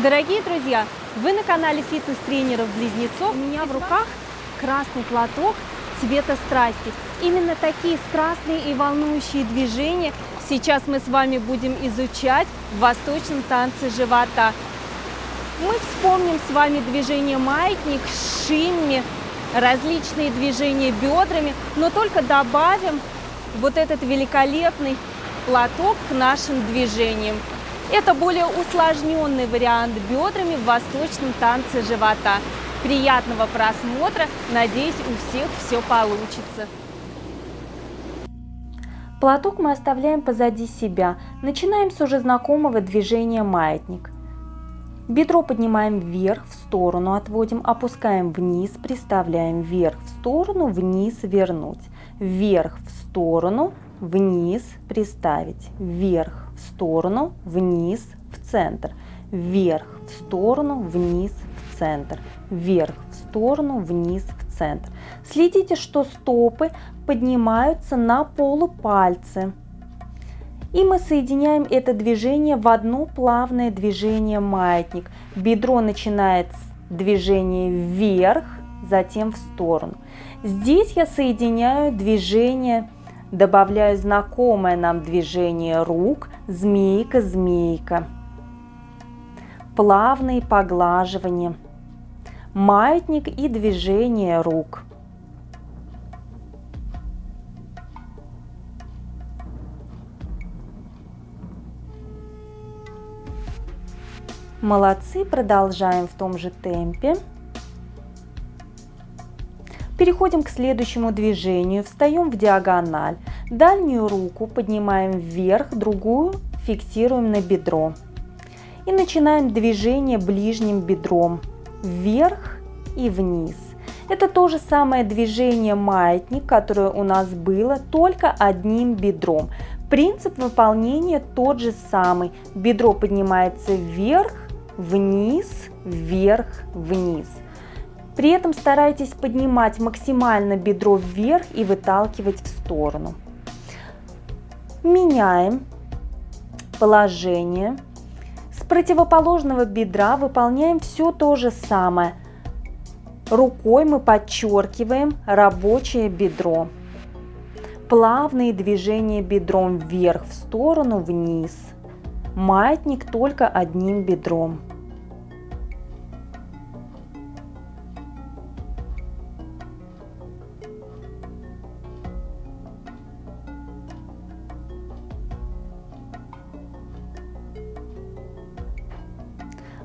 Дорогие друзья, вы на канале фитнес-тренеров-близнецов. У меня в руках красный платок цвета страсти. Именно такие страстные и волнующие движения сейчас мы с вами будем изучать в восточном танце живота. Мы вспомним с вами движение маятник, шимми, различные движения бедрами, но только добавим вот этот великолепный платок к нашим движениям. Это более усложненный вариант бедрами в восточном танце живота. Приятного просмотра! Надеюсь, у всех все получится. Платок мы оставляем позади себя. Начинаем с уже знакомого движения маятник. Бедро поднимаем вверх, в сторону отводим, опускаем вниз, приставляем вверх, в сторону, вниз, вернуть. Вверх, в сторону, вниз, приставить. Вверх, в сторону, вниз, в центр. Вверх, в сторону, вниз, в центр. Вверх, в сторону, вниз, в центр. Следите, что стопы поднимаются на полупальцы. И мы соединяем это движение в одно плавное движение маятник. Бедро начинает движение вверх, затем в сторону. Здесь я соединяю движение, добавляю знакомое нам движение рук, змейка, змейка. Плавные поглаживания, маятник и движение рук. Молодцы, продолжаем в том же темпе. Переходим к следующему движению. Встаем в диагональ. Дальнюю руку поднимаем вверх, другую фиксируем на бедро. И начинаем движение ближним бедром. Вверх и вниз. Это то же самое движение маятник, которое у нас было, только одним бедром. Принцип выполнения тот же самый. Бедро поднимается вверх, вниз, вверх, вниз. При этом старайтесь поднимать максимально бедро вверх и выталкивать в сторону. Меняем положение. С противоположного бедра выполняем все то же самое. Рукой мы подчеркиваем рабочее бедро. Плавные движения бедром вверх, в сторону, вниз. Маятник только одним бедром.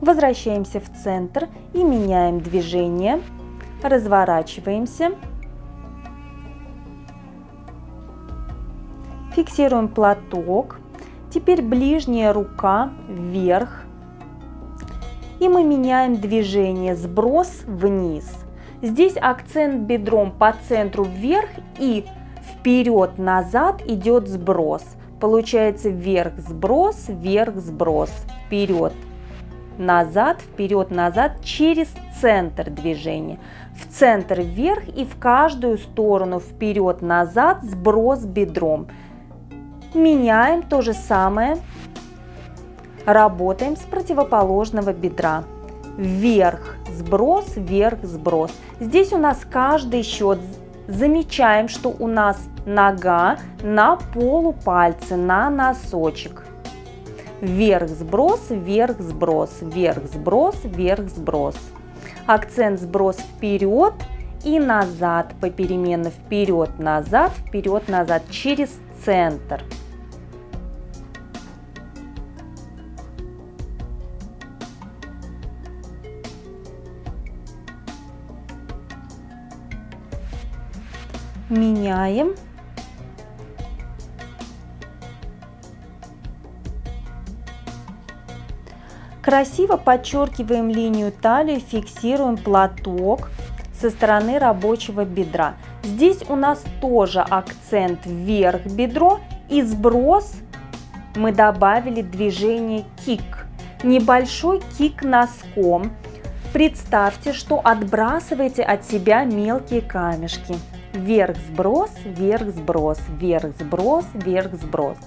Возвращаемся в центр и меняем движение. Разворачиваемся. Фиксируем платок. Теперь ближняя рука вверх. И мы меняем движение сброс вниз. Здесь акцент бедром по центру вверх и вперед-назад идет сброс. Получается вверх сброс, вверх сброс, вперед. Назад, вперед, назад, через центр движения. В центр вверх и в каждую сторону вперед, назад, сброс бедром. Меняем то же самое. Работаем с противоположного бедра. Вверх, сброс, вверх, сброс. Здесь у нас каждый счет. Замечаем, что у нас нога на полупальце, на носочек. Вверх сброс, вверх сброс, вверх сброс, вверх сброс. Акцент сброс вперед и назад, попеременно вперед, назад, через центр. Меняем. Красиво подчеркиваем линию талии, фиксируем платок со стороны рабочего бедра. Здесь у нас тоже акцент вверх бедро и сброс. Мы добавили движение кик. Небольшой кик носком. Представьте, что отбрасываете от себя мелкие камешки. Вверх сброс, вверх сброс, вверх сброс, вверх сброс.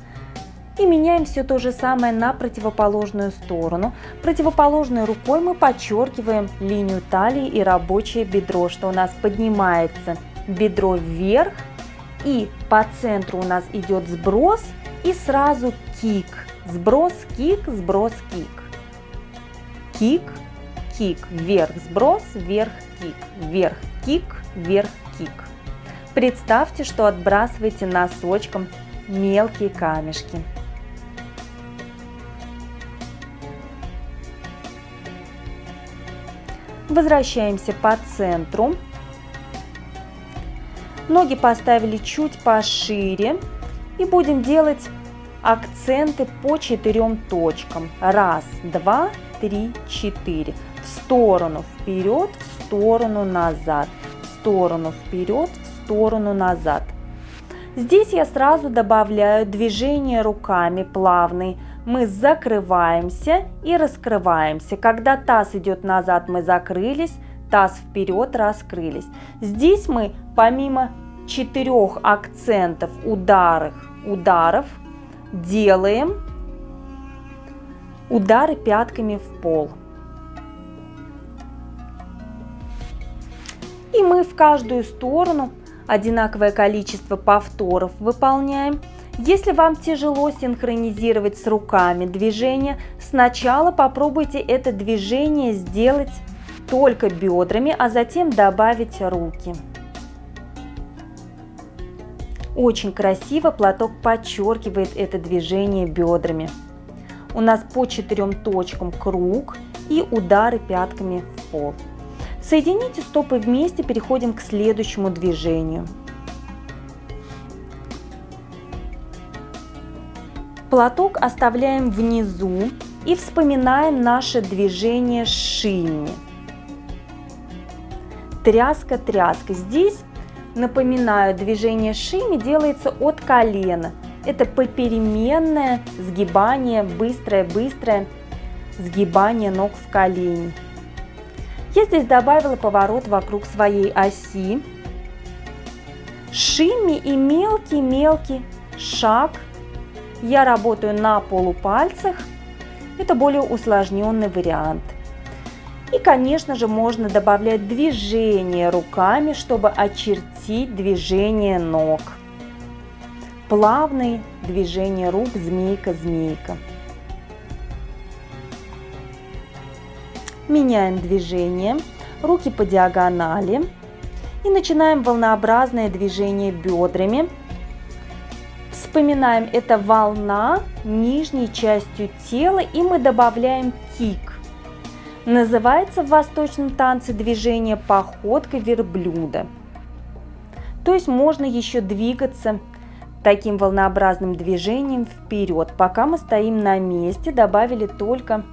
И меняем все то же самое на противоположную сторону. Противоположной рукой мы подчеркиваем линию талии и рабочее бедро, что у нас поднимается бедро вверх, и по центру у нас идет сброс и сразу кик. Сброс, кик, сброс, кик. Кик, кик, вверх, сброс, вверх, кик, вверх, кик, вверх, кик. Представьте, что отбрасываете носочком мелкие камешки. Возвращаемся по центру. Ноги поставили чуть пошире и будем делать акценты по 4 точкам. 1, 2, 3, 4. В сторону вперед, в сторону назад, в сторону вперед, в сторону назад. Здесь я сразу добавляю движение руками плавные. Мы закрываемся и раскрываемся. Когда таз идет назад, мы закрылись, таз вперед, раскрылись. Здесь мы помимо 4 акцентов ударов делаем удары пятками в пол. И мы в каждую сторону одинаковое количество повторов выполняем. Если вам тяжело синхронизировать с руками движение, сначала попробуйте это движение сделать только бедрами, а затем добавить руки. Очень красиво платок подчеркивает это движение бедрами. У нас по 4 точкам круг и удары пятками в пол. Соедините стопы вместе, переходим к следующему движению. Платок оставляем внизу и вспоминаем наше движение шимми. Тряска-тряска. Здесь, напоминаю, движение шимми делается от колена. Это попеременное сгибание, быстрое сгибание ног в колени. Я здесь добавила поворот вокруг своей оси. Шимми и мелкий шаг. Я работаю на полупальцах. Это более усложненный вариант. И, конечно же, можно добавлять движение руками, чтобы очертить движение ног. Плавные движения рук, змейка-змейка. Меняем движение, руки по диагонали и начинаем волнообразное движение бедрами. Вспоминаем, это волна нижней частью тела, и мы добавляем кик. Называется в восточном танце движение походка верблюда. То есть можно еще двигаться таким волнообразным движением вперед. Пока мы стоим на месте, добавили только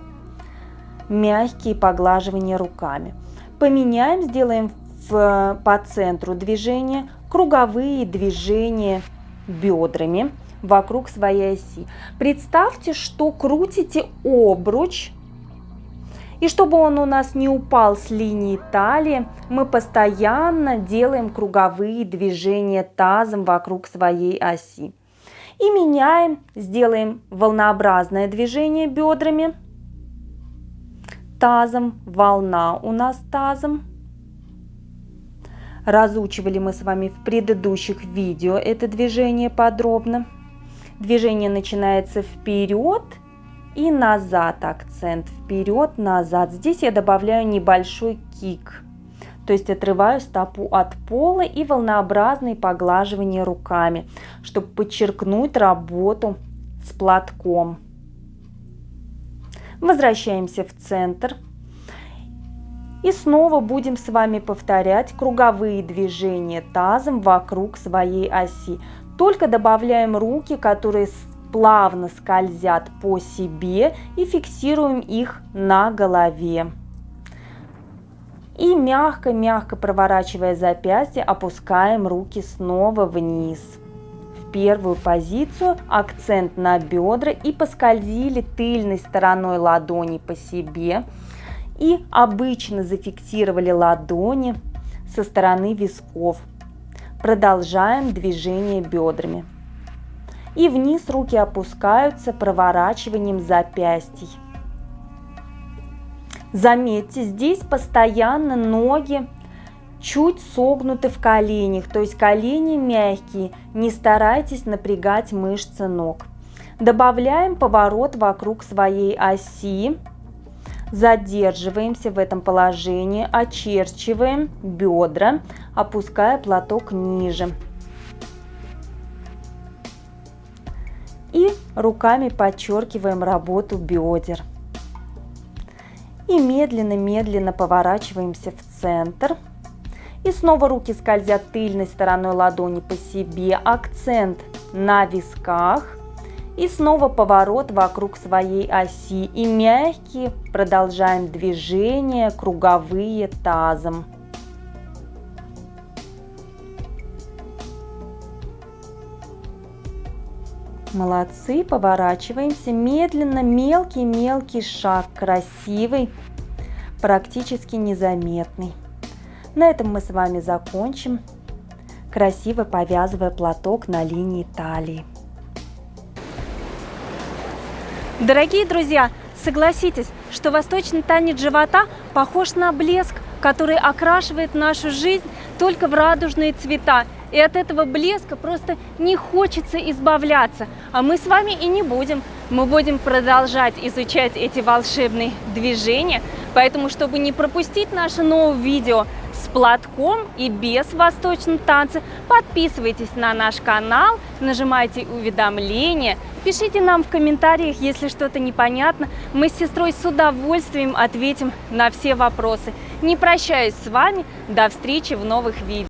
мягкие поглаживания руками. Поменяем, сделаем по центру движения круговые движения бедрами вокруг своей оси. Представьте, что крутите обруч, и чтобы он у нас не упал с линии талии, мы постоянно делаем круговые движения тазом вокруг своей оси. И меняем, сделаем волнообразное движение бедрами, тазом, волна у нас тазом. Разучивали мы с вами в предыдущих видео это движение подробно. Движение начинается вперед и назад, акцент вперед, назад. Здесь я добавляю небольшой кик, то есть отрываю стопу от пола и волнообразные поглаживания руками, чтобы подчеркнуть работу с платком. Возвращаемся в центр. И снова будем с вами повторять круговые движения тазом вокруг своей оси. Только добавляем руки, которые плавно скользят по себе, и фиксируем их на голове. И мягко-мягко проворачивая запястье, опускаем руки снова вниз. В первую позицию, акцент на бедра, и поскользили тыльной стороной ладони по себе. И обычно зафиксировали ладони со стороны висков. Продолжаем движение бедрами. И вниз руки опускаются проворачиванием запястий. Заметьте, здесь постоянно ноги чуть согнуты в коленях, то есть колени мягкие, не старайтесь напрягать мышцы ног. Добавляем поворот вокруг своей оси, задерживаемся в этом положении, очерчиваем бедра, опуская платок ниже. И руками подчеркиваем работу бедер. И медленно-медленно поворачиваемся в центр. И снова руки скользят тыльной стороной ладони по себе, акцент на висках. И снова поворот вокруг своей оси. И мягкие продолжаем движения, круговые тазом. Молодцы, поворачиваемся медленно, мелкий-мелкий шаг, красивый, практически незаметный. На этом мы с вами закончим, красиво повязывая платок на линии талии. Дорогие друзья, согласитесь, что восточный танец живота похож на блеск, который окрашивает нашу жизнь только в радужные цвета. И от этого блеска просто не хочется избавляться. А мы с вами и не будем. Мы будем продолжать изучать эти волшебные движения. Поэтому, чтобы не пропустить наше новое видео с платком и без восточного танца, подписывайтесь на наш канал, нажимайте уведомления, пишите нам в комментариях, если что-то непонятно. Мы с сестрой с удовольствием ответим на все вопросы. Не прощаюсь с вами, до встречи в новых видео.